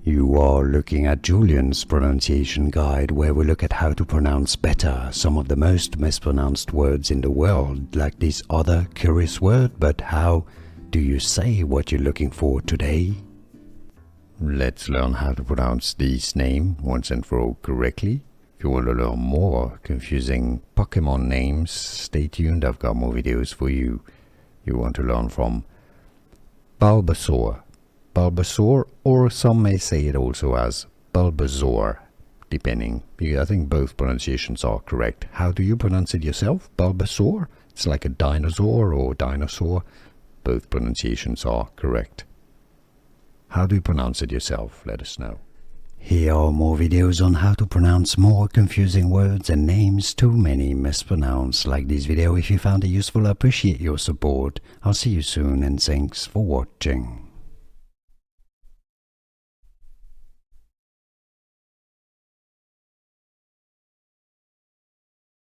You are looking at Julian's pronunciation guide, where we look at how to pronounce better some of the most mispronounced words in the world, like this other curious word. But how do you say what you're looking for today? Let's learn how to pronounce this name once and for all correctly. If you want to learn more confusing Pokemon names, stay tuned, I've got more videos for you. You want to learn from Bulbasaur, or some may say it also as Bulbasaur, depending. I think both pronunciations are correct. How do you pronounce it yourself? Bulbasaur? It's like a dinosaur or dinosaur. Both pronunciations are correct. How do you pronounce it yourself? Let us know. Here are more videos on how to pronounce more confusing words and names too many mispronounced. Like this video if you found it useful. I appreciate your support. I'll see you soon and thanks for watching.